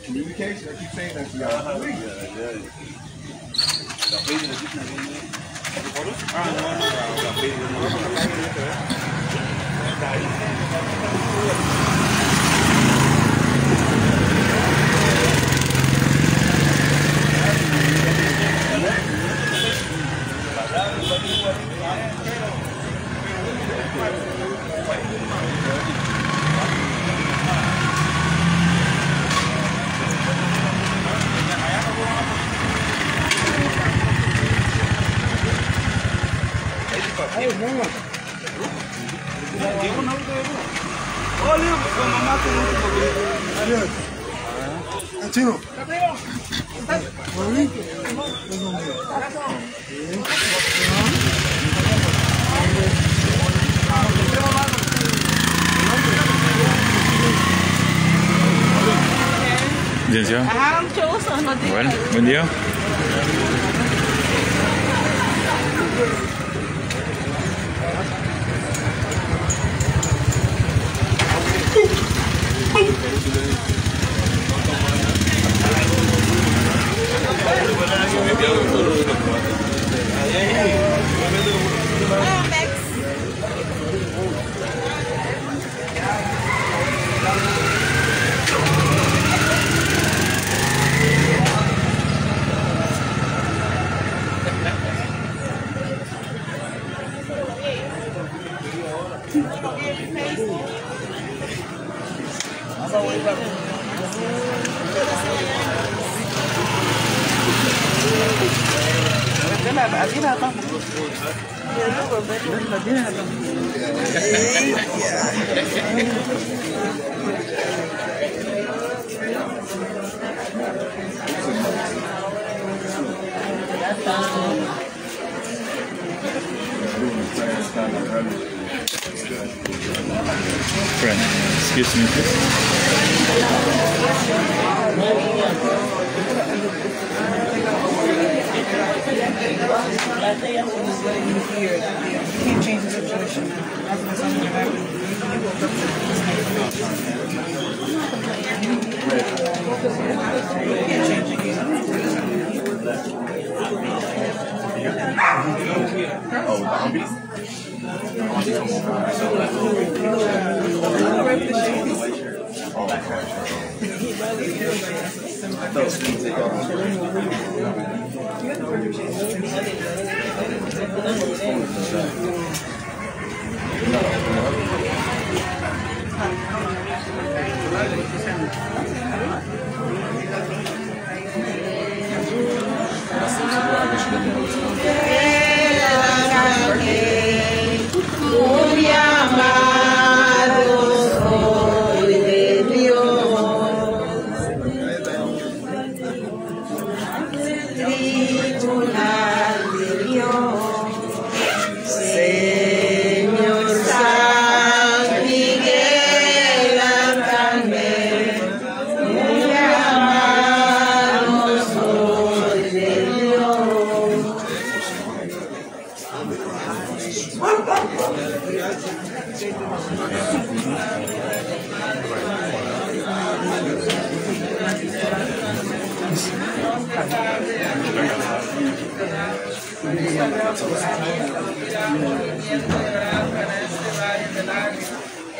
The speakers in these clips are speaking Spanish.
Communication, I keep saying that to y'all. Chino. Licenciado. Bueno, buen día. Friend, excuse me, please. You can't change the situation. That's something that happened. You can't change it.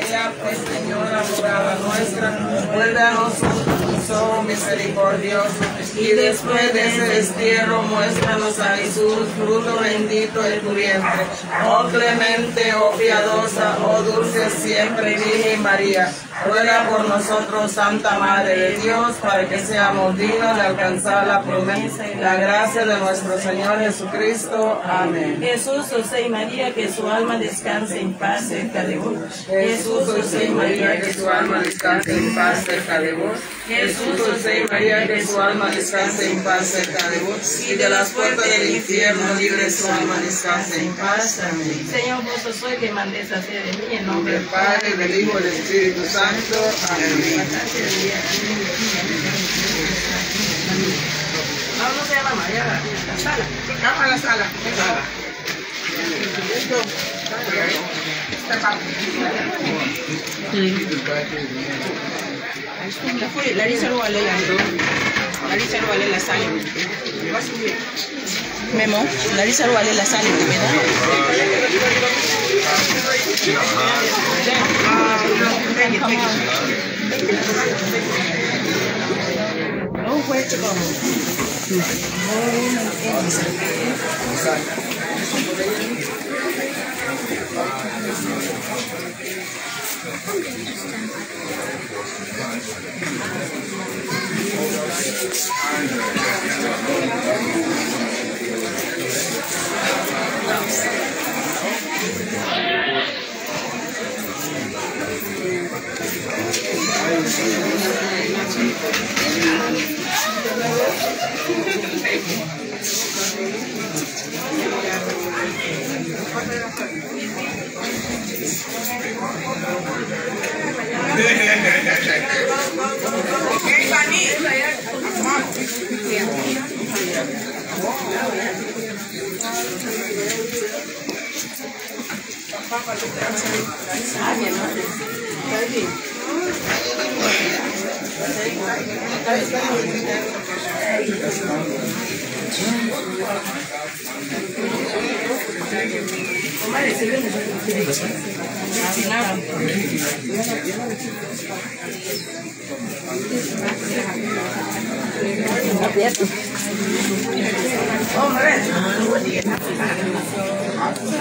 Ella pues, Señora, abogada nuestra, vuelve a nosotros, oh misericordioso, y después de ese destierro, muéstranos a Jesús, fruto bendito de tu vientre. Oh clemente, oh piadosa, oh dulce siempre Virgen María, ruega por nosotros, Santa Madre de Dios, para que seamos dignos de alcanzar la promesa y la gracia de nuestro Señor Jesucristo. Amén. Jesús, José y María, que su alma descanse en paz cerca de vos. Jesús, José y María, que su alma descanse en paz cerca de vos. Jesús, José y María, que su alma descanse en paz cerca de vos. Y de las puertas del infierno libre su alma descanse en paz. Amén. Señor, vos sois que mandés hacer de mí en nombre Del Padre, del Hijo y del Espíritu Santo. Amén. Vamos a la mañana, la sala. Vamos a la sala. Listo. Larissa lo vale la sal. Memo, Larissa lo vale la sal, ¿verdad? No fue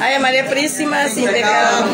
Ay, María Purísima, sin pecado,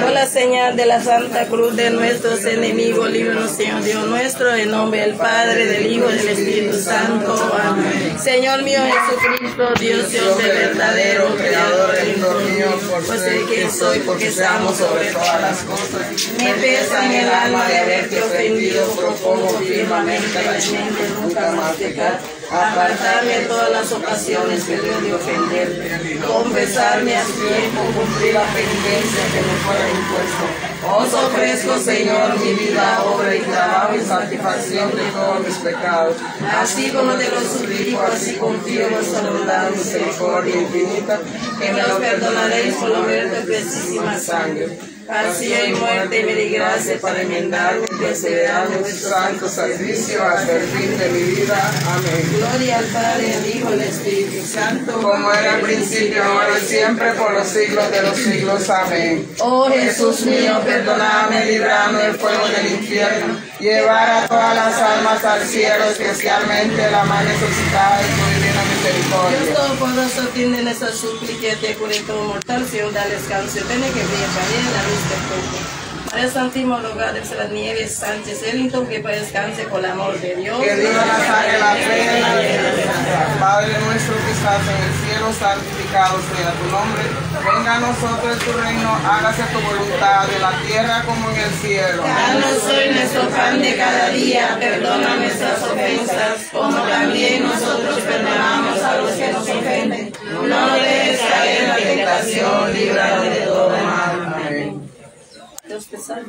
por la señal de la Santa Cruz de nuestros enemigos, líbranos, Señor Dios nuestro, en nombre del Padre, del Hijo y del Espíritu Santo. Amén. Señor mío Jesucristo, Dios del verdadero, Creador del mío, pues el que soy, porque estamos sobre todas las cosas. Me pesa en el alma de haberte ofendido, propongo firmemente la mente nunca más pecar, apartarme en todas las ocasiones que debo de ofenderte, confesarme a tiempo, cumplir la penitencia que me fuera impuesto. Os ofrezco, Señor, mi vida, obra y trabajo y satisfacción de todos mis pecados. Así como te lo suplico, así confío en vuestra bondad y misericordia infinita, que me lo perdonaréis por lo ver de preciosísima sangre. Así hay muerte y me di gracia para enmendarme y perseverar en vuestro santo servicio hasta el fin de mi vida. Amén. Gloria al Padre, al Hijo y al Espíritu Santo, como era al principio, ahora y siempre, por los siglos de los siglos. Amén. Oh Jesús mío, perdonadme, libradme del fuego del infierno, llevar a todas las almas al cielo, especialmente la más necesitada de tu divina misericordia. Dios Todopoderoso, atiende en esa súplica, te cure todo mortal, Señor, dale descanso, pene que brille en la luz del poco. María Santísimo Lugar de las Nieves Sánchez Ellington, que para descanse con el amor de Dios. Que Dios la saque la fe en la vida. Padre nuestro que estás en el cielo, santificado sea tu nombre. Venga a nosotros tu reino, hágase tu voluntad en la tierra como en el cielo. Danos hoy nuestro pan de cada día, perdona nuestras ofensas, como también nosotros perdonamos a los que nos ofenden. No nos dejes caer en la tentación, líbranos de todo mal. Amén.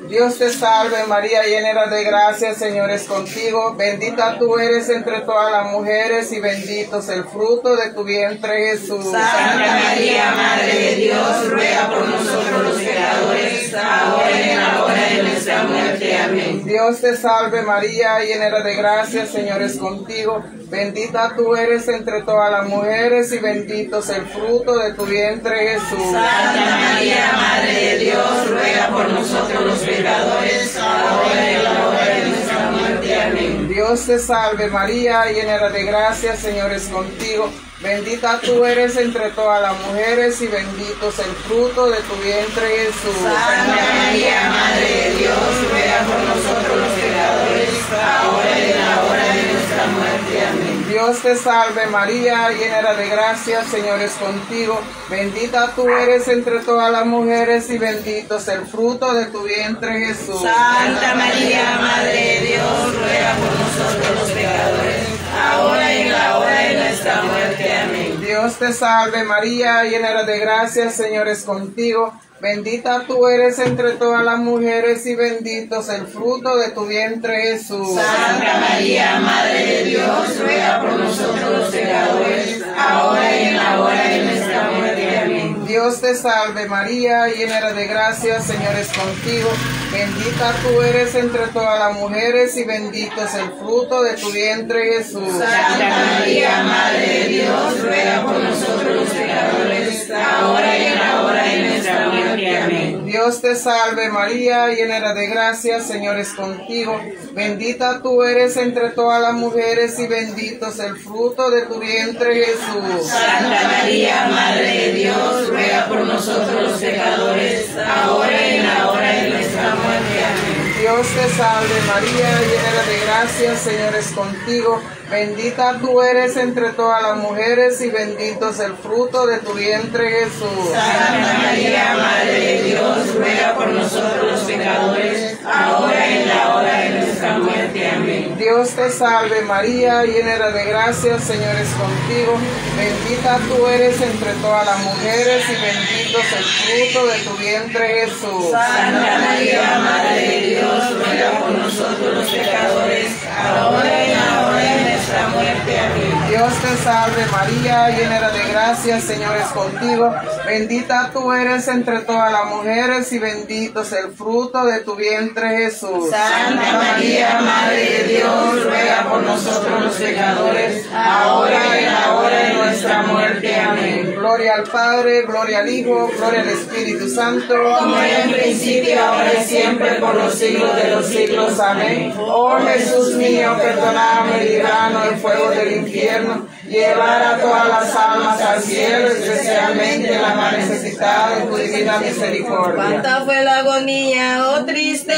Dios te salve María, llena de gracia, el Señor es contigo, bendita tú eres entre todas las mujeres y bendito es el fruto de tu vientre Jesús. Santa María, Madre de Dios, ruega por nosotros los pecadores, ahora y en la hora de nuestra muerte. Amén. Dios te salve María, llena de gracia, el Señor es contigo, bendita tú eres entre todas las mujeres y bendito es el fruto de tu vientre Jesús. Santa María, Madre de Dios, ruega por nosotros los pecadores, ahora y en la hora de nuestra muerte. Amén. Dios te salve María, llena de gracia, el Señor es contigo, bendita tú eres entre todas las mujeres y bendito es el fruto de tu vientre Jesús. Santa María, Madre de Dios, ruega por nosotros los pecadores, ahora y en la hora de nuestra muerte. Amén. Dios te salve María, llena de gracia, el Señor es contigo, bendita tú eres entre todas las mujeres y bendito es el fruto de tu vientre Jesús. Santa María, Madre de Dios, ruega por nosotros los pecadores, ahora y en la hora de nuestra muerte. Amén. Dios te salve María, llena de gracia, el Señor es contigo, bendita tú eres entre todas las mujeres y bendito es el fruto de tu vientre Jesús. Santa María, Madre de Dios, ruega por nosotros los pecadores, ahora y en la hora de nuestra muerte. Amén. Dios te salve María, llena eres de gracia, Señor es contigo. Bendita tú eres entre todas las mujeres y bendito es el fruto de tu vientre Jesús. Santa María, Madre de Dios, ruega por nosotros los pecadores, ahora y en la hora de nuestra muerte. Amén. Dios te salve María, llena eres de gracia, Señor es contigo. Bendita tú eres entre todas las mujeres y bendito es el fruto de tu vientre Jesús. Santa María, Madre de Dios, ruega por nosotros los pecadores, ahora y en la hora de nuestra muerte. Amén. Dios te salve María, llena eres de gracia, Señor es contigo. Bendita tú eres entre todas las mujeres y bendito es el fruto de tu vientre Jesús. Santa María, Madre de Dios, ruega por nosotros los pecadores, ahora y en la hora de nuestra muerte. Amén. Dios te salve María, llena eres de gracia, Señor es contigo. Bendita tú eres entre todas las mujeres y bendito es el fruto de tu vientre Jesús. Santa María, Madre de Dios, ruega por nosotros los pecadores, ahora y en la hora de nuestra muerte. Amén. Dios te salve María, llena eres de gracia, Señor es contigo. Bendita tú eres entre todas las mujeres y bendito es el fruto de tu vientre Jesús. Santa María, Madre de Dios, ruega por nosotros los pecadores, ahora y en la hora de nuestra muerte. Amén. Gloria al Padre, gloria al Hijo, gloria al Espíritu Santo. Como era en principio, ahora y siempre, por los siglos de los siglos. Amén. Oh Jesús mío, perdóname y líbranos del fuego del infierno. Llevar a todas las almas al cielo, especialmente la más necesitada de tu divina misericordia. Cuánta fue la agonía, oh triste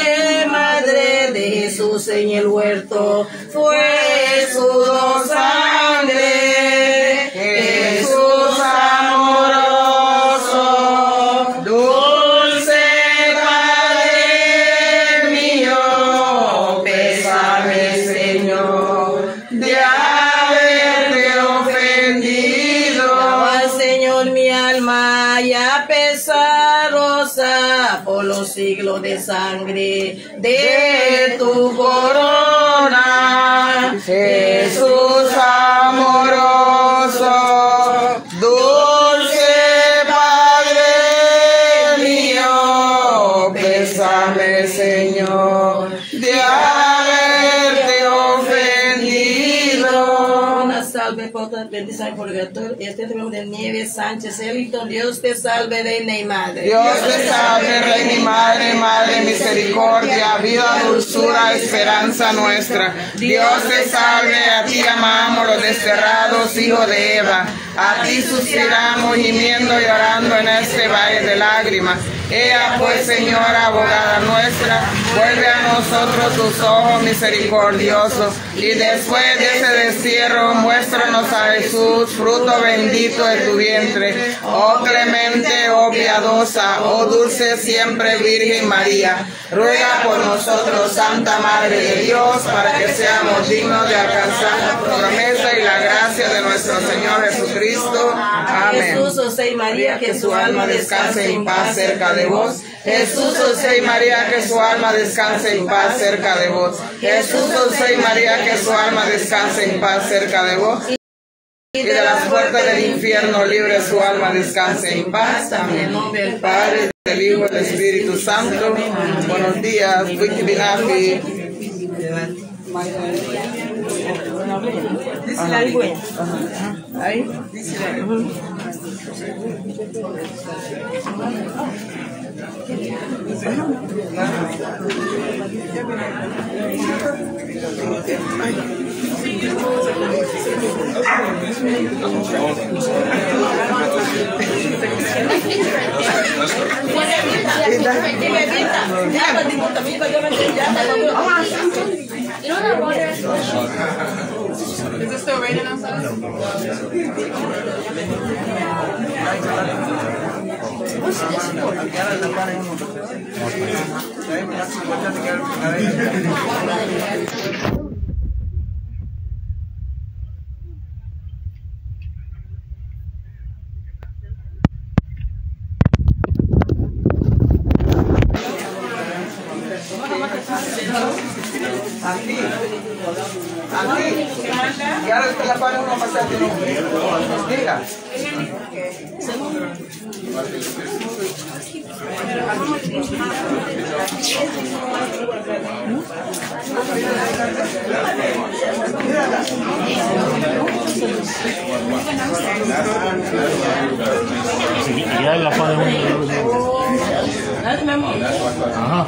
madre de Jesús en el huerto, fue sudor, sangre, Jesús amoroso, dulce Padre mío, pésame Señor, de haberte ofendido. Al Señor mi alma ya pesarosa por los siglos de sangre de tu corona. Jesús amoroso, dulce Padre mío, pésame Señor de haberte ofendido. Una salve por tu bendición y purgatorio, este tenemos de Nieves Sánchez Ellington. Dios te salve, reina y madre. Dios te salve, reina y madre, madre misericordia, vida, dulzura, esperanza nuestra. Dios te salve, a ti amamos los desterrados, hijos de Eva. A ti suspiramos, gimiendo y llorando en este valle de lágrimas. Ea pues, Señora, abogada nuestra, vuelve a nosotros tus ojos misericordiosos, y después de ese destierro, muéstranos a Jesús, fruto bendito de tu vientre. Oh clemente, oh piadosa, oh dulce siempre Virgen María, ruega por nosotros, Santa Madre de Dios, para que seamos dignos de alcanzar la promesa y la gracia de nuestro Señor Jesucristo. Amén. Jesús, José y María, que su alma descanse en paz cerca de vos. Jesús, José y María, que su alma descanse en paz cerca de vos. Jesús, José y María, que su alma descanse en paz cerca de vos. Y de las puertas del infierno libre su alma descanse en paz. Amén. En nombre del Padre, del Hijo y del Espíritu Santo. Buenos días, Wiki Binafi. Ahí. Is it still raining outside? What's this for? Aquí. Aquí. Y ahora te la paga uno más tarde. Diga. Ya la fue ajá.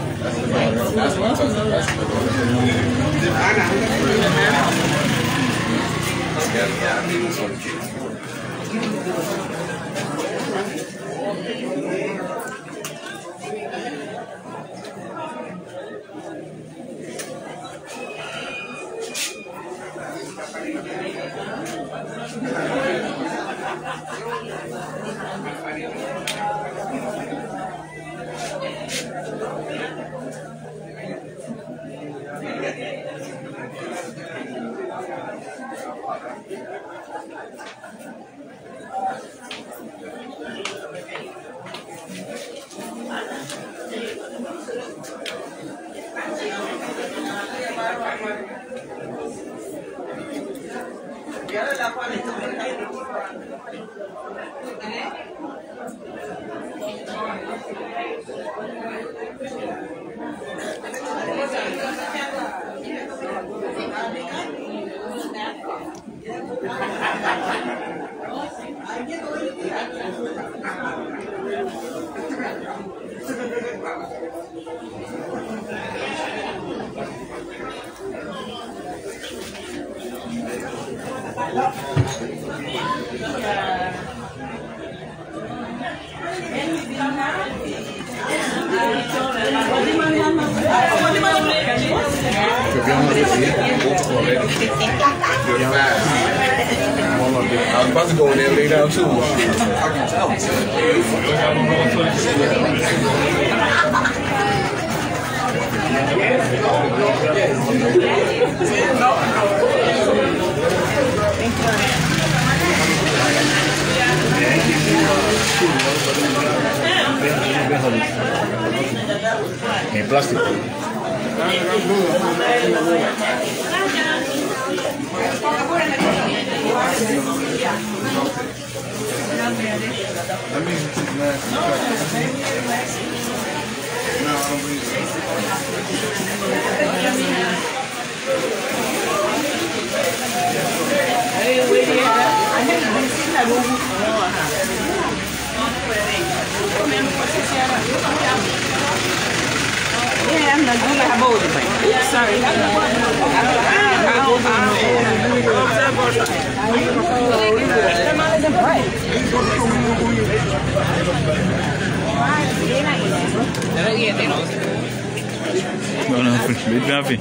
I was about to go in there and lay down too. En plástico. Yeah, I'm not going to have all the thing. Sorry. No, no, bit me happy.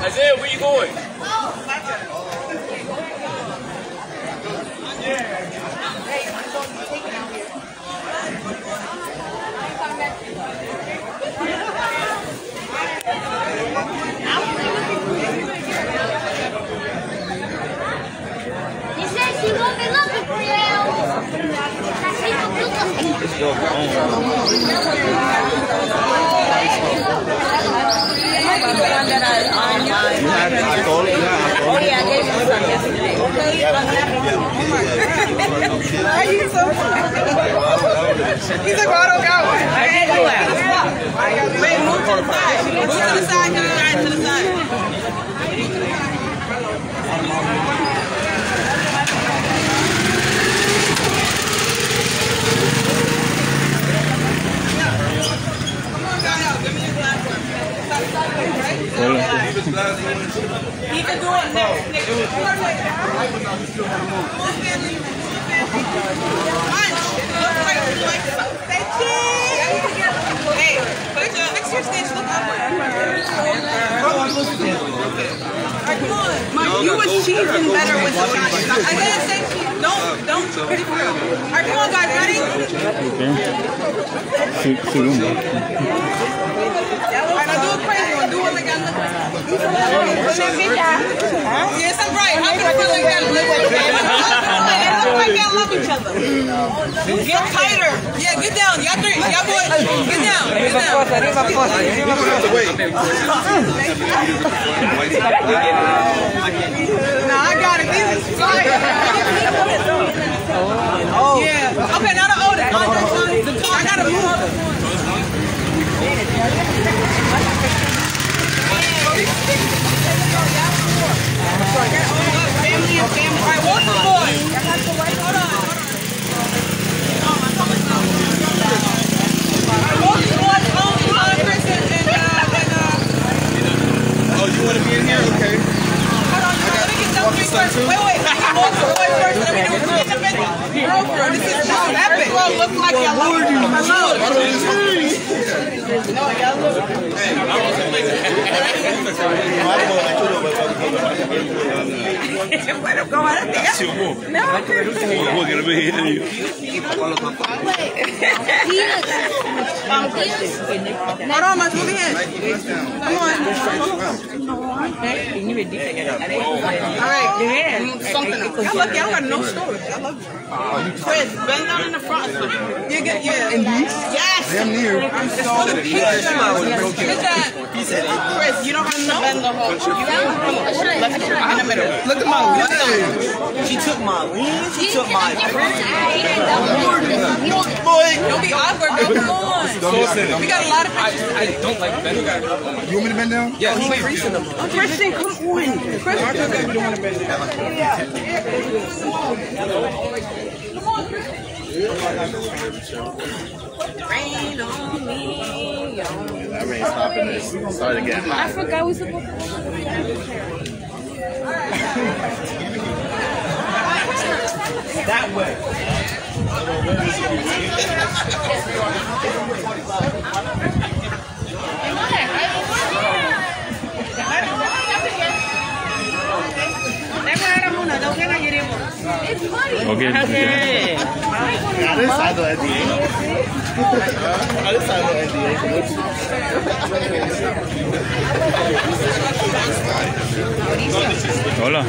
Isaiah, where you going? He said she won't be looking for you. She won't be Oh yeah, I gave you some yesterday. Why are you so funny? He's like, well, I don't got one. I did go out. Wait, move to the side. Move to the side, get it right to the side. He can do it next. Hey, put your next year's stage look upward. Alright, come on. Mike, you was cheesing better with the shot. I didn't say cheese. Don't. Alright, come on, guys. Ready? Segundo. Alright, now do it crazy one. Do it like I look like. Yes, I'm right. How can I feel like that? They love each other. Get tighter. Yeah, get down. Y'all three. Y'all boys. Get down. Get down. Nah, I got it. These is fire. Yeah. Okay, now the oldest. I gotta move. Family and family. All right, walk the boy. Hold on. Walk the boy. Chris and Oh, you want to be in here? Okay. hold on. Let me get them three first. Wait. Walk the boy first. Let me do it. Girlfriend, this is epic. Girl, look like y'all love you. Hello. No, y'all look. Bueno, ¿cómo era? No. Hold on, move your hand. Come on. All right. Something else. Y'all lucky. I don't got no storage. I love you. Chris, bend down in the front. You get, yeah. And these? Yes. Damn near. I'm so Chris, you don't have to bend the whole. Let's go. In the middle. Look at my wing. She took my wing. She took my boy. Don't be awkward, bro. Come on. We got a lot of pictures. I don't like bending. You want me to bend down? Yeah, he's increasing them. Christian, come on. Christian, you don't want to bend down. Rain on me. That rain stopping this. Started getting hot. I forgot we supposed to. That way. Okay. Hola.